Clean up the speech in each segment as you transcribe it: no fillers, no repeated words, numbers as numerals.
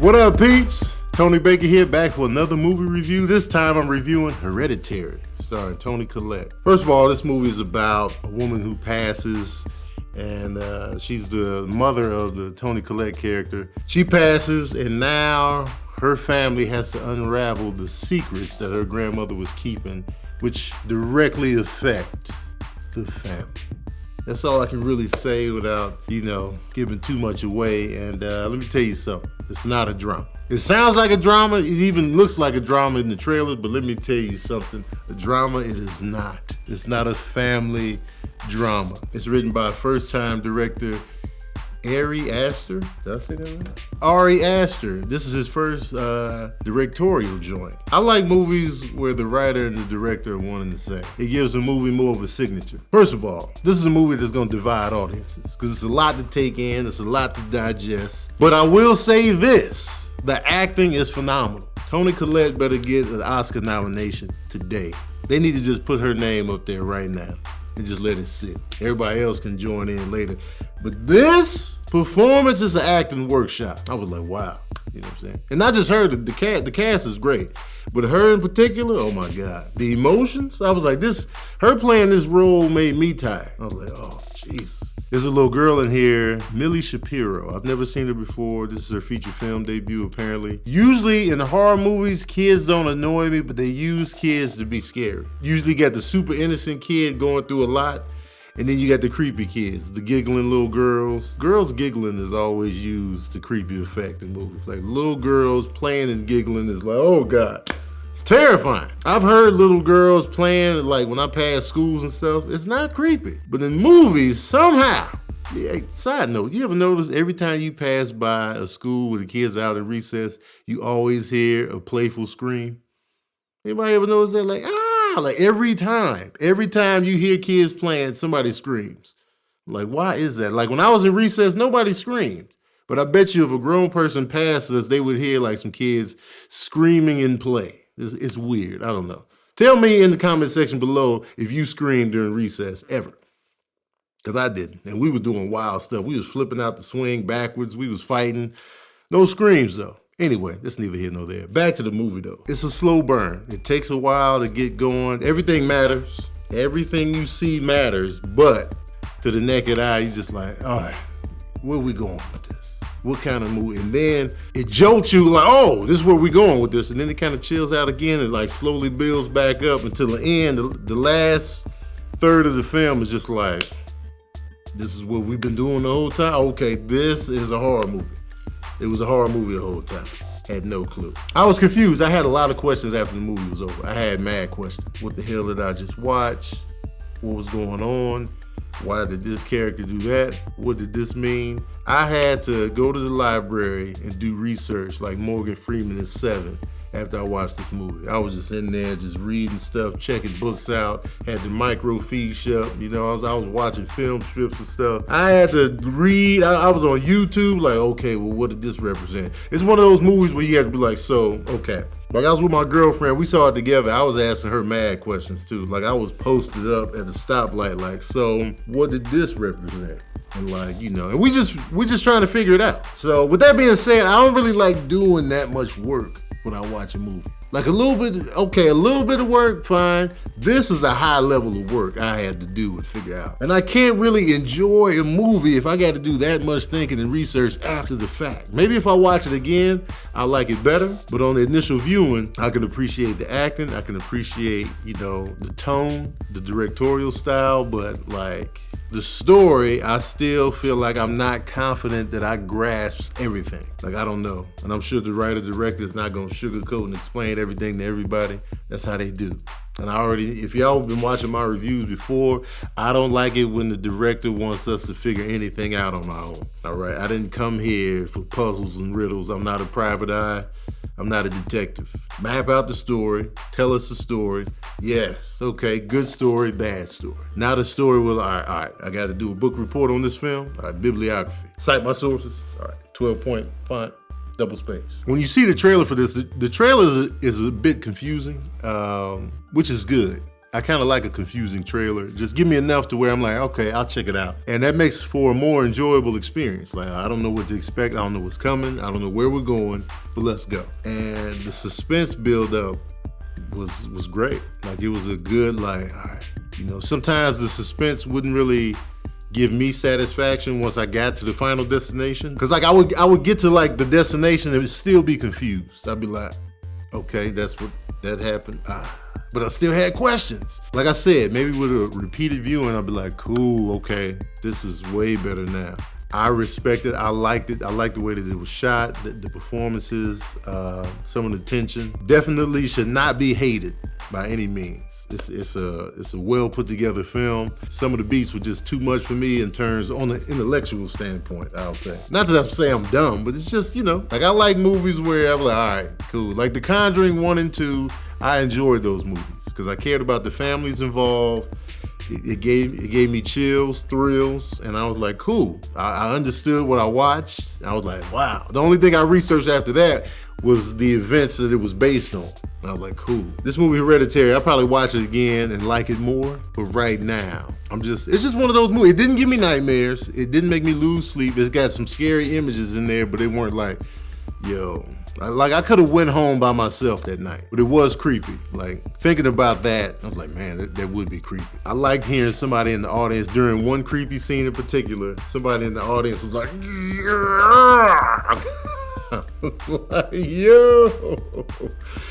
What up, peeps? Tony Baker here, back for another movie review. This time I'm reviewing Hereditary, starring Toni Colette. First of all, this movie is about a woman who passes, and she's the mother of the Toni Colette character. She passes, and now her family has to unravel the secrets that her grandmother was keeping, which directly affect the family. That's all I can really say without, giving too much away. And let me tell you something. It's not a drama. It sounds like a drama. It even looks like a drama in the trailer, but let me tell you something. A drama, it is not. It's not a family drama. It's written by first-time director Ari Aster. Did I say that right? Ari Aster. This is his first directorial joint. I like movies where the writer and the director are one and the same. It gives the movie more of a signature. First of all, this is a movie that's gonna divide audiences because it's a lot to take in, it's a lot to digest. But I will say this, the acting is phenomenal. Toni Colette better get an Oscar nomination today. They need to just put her name up there right now and just let it sit. Everybody else can join in later. But this performance is an acting workshop. I was like, wow, you know what I'm saying? And not just her, the cast is great, but her in particular, oh my God. The emotions, I was like, her playing this role made me tired. I was like, oh, Jesus. There's a little girl in here, Millie Shapiro. I've never seen her before. This is her feature film debut, apparently. Usually in horror movies, kids don't annoy me, but they use kids to be scary. Usually got the super innocent kid going through a lot, and then you got the creepy kids, the giggling little girls. Girls giggling is always used to creepy effect in movies. Like little girls playing and giggling is like, oh God. It's terrifying. I've heard little girls playing, like when I pass schools and stuff, it's not creepy. But in movies, somehow, side note, you ever notice every time you pass by a school with the kids out in recess, you always hear a playful scream? Anybody ever notice that? Like every time you hear kids playing, somebody screams. Like, why is that? Like when I was in recess, nobody screamed. But I bet you if a grown person passed us, they would hear like some kids screaming in play. It's weird. I don't know. Tell me in the comment section below if you screamed during recess ever. Because I didn't. And we was doing wild stuff. We was flipping out the swing backwards. We was fighting. No screams though. Anyway, that's neither here nor there. Back to the movie though. It's a slow burn. It takes a while to get going. Everything matters. Everything you see matters. But to the naked eye, you just like, all right, where we going with this? What kind of movie? And then it jolts you like, oh, this is where we're going with this. And then it kind of chills out again and like slowly builds back up until the end. The last third of the film is just like, this is what we've been doing the whole time. Okay, this is a horror movie. It was a horror movie the whole time. Had no clue. I was confused. I had a lot of questions after the movie was over. I had mad questions. What the hell did I just watch? What was going on? Why did this character do that? What did this mean? I had to go to the library and do research like Morgan Freeman in Seven after I watched this movie. I was just in there just reading stuff, checking books out, had the microfiche up, I was watching film strips and stuff. I had to read, I was on YouTube like, okay, well, what did this represent? It's one of those movies where you have to be like, so, okay. Like I was with my girlfriend, we saw it together. I was asking her mad questions too. Like I was posted up at the stoplight like, so what did this represent? And like, and we're just trying to figure it out. So with that being said, I don't really like doing that much work when I watch a movie. Like a little bit of work, fine. This is a high level of work I had to do and figure out. And I can't really enjoy a movie if I got to do that much thinking and research after the fact. Maybe if I watch it again, I'll like it better. But on the initial viewing, I can appreciate the acting. I can appreciate, the tone, the directorial style, but like the story, I still feel like I'm not confident that I grasp everything. Like, I don't know. And I'm sure the writer-director is not gonna sugarcoat and explain everything to everybody. That's how they do. And if y'all been watching my reviews before, I don't like it when the director wants us to figure anything out on our own, all right? I didn't come here for puzzles and riddles. I'm not a private eye. I'm not a detective. Map out the story, tell us the story. Yes, okay, good story, bad story. Now the story will, all right, I gotta do a book report on this film. All right, bibliography. Cite my sources. All right, 12-point font, double space. When you see the trailer for this, the trailer is a bit confusing, which is good. I kind of like a confusing trailer. Just give me enough to where I'm like, okay, I'll check it out. And that makes for a more enjoyable experience. Like, I don't know what to expect. I don't know what's coming. I don't know where we're going, but let's go. And the suspense build up was great. Like, it was a good, like, all right. You know, sometimes the suspense wouldn't really give me satisfaction once I got to the final destination. Cause like I would get to like the destination and still be confused. I'd be like, okay, that's what that happened. But I still had questions. Like I said, maybe with a repeated viewing, I'd be like, cool, okay, this is way better now. I respect it, I liked it. I liked the way that it was shot, the performances, some of the tension. Definitely should not be hated by any means. It's a well put together film. Some of the beats were just too much for me in terms on the intellectual standpoint, I'll say. Not that I say I'm dumb, but it's just, you know, like I like movies where I'm like, all right, cool. Like The Conjuring 1 and 2, I enjoyed those movies because I cared about the families involved. It gave me chills, thrills, and I was like, cool. I understood what I watched. I was like, wow. The only thing I researched after that was the events that it was based on. And I was like, cool. This movie Hereditary, I'll probably watch it again and like it more, but right now, it's just one of those movies. It didn't give me nightmares. It didn't make me lose sleep. It's got some scary images in there, but they weren't like, yo. Like I could have went home by myself that night, but it was creepy. Like thinking about that, I was like, man, that would be creepy. I liked hearing somebody in the audience during one creepy scene in particular. Somebody in the audience was like, yo,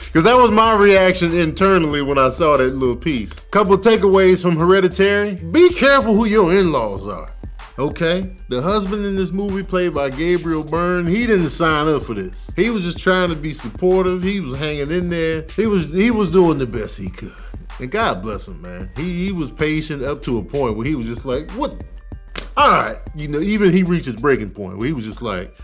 because that was my reaction internally when I saw that little piece. Couple of takeaways from Hereditary: be careful who your in-laws are. Okay, the husband in this movie, played by Gabriel Byrne, he didn't sign up for this. He was just trying to be supportive. He was hanging in there. He was doing the best he could. And God bless him, man. He was patient up to a point where he was just like, what? All right. You know, even he reached his breaking point where he was just like,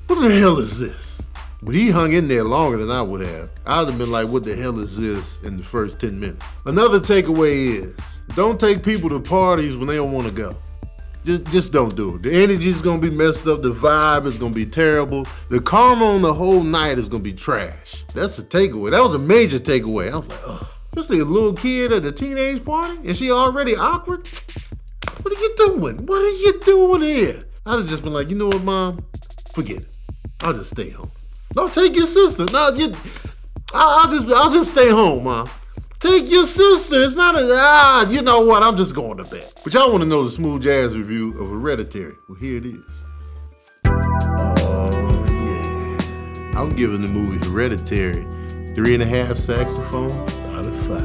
what the hell is this? But he hung in there longer than I would have. I'd have been like, what the hell is this in the first 10 minutes? Another takeaway is, don't take people to parties when they don't want to go. Just don't do it. The energy's gonna be messed up. The vibe is gonna be terrible. The karma on the whole night is gonna be trash. That's the takeaway. That was a major takeaway. I was like, ugh. Especially a little kid at a teenage party and she already awkward. What are you doing? What are you doing here? I'd have just been like, you know what, Mom? Forget it. I'll just stay home. No, take your sister. No, I'll just stay home, Mom. Take your sister. It's not you know what? I'm just going to bed. But y'all want to know the smooth jazz review of Hereditary. Well, here it is. Oh, yeah. I'm giving the movie Hereditary 3.5 saxophones out of 5.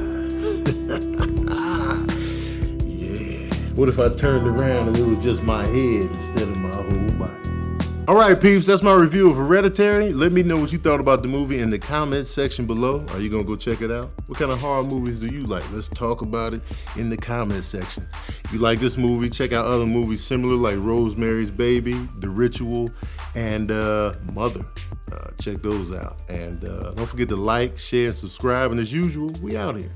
Yeah. What if I turned around and it was just my head instead of my whole body? All right, peeps, that's my review of Hereditary. Let me know what you thought about the movie in the comments section below. Are you gonna go check it out? What kind of horror movies do you like? Let's talk about it in the comments section. If you like this movie, check out other movies similar like Rosemary's Baby, The Ritual, and Mother. Check those out. And don't forget to like, share, and subscribe. And as usual, we out here.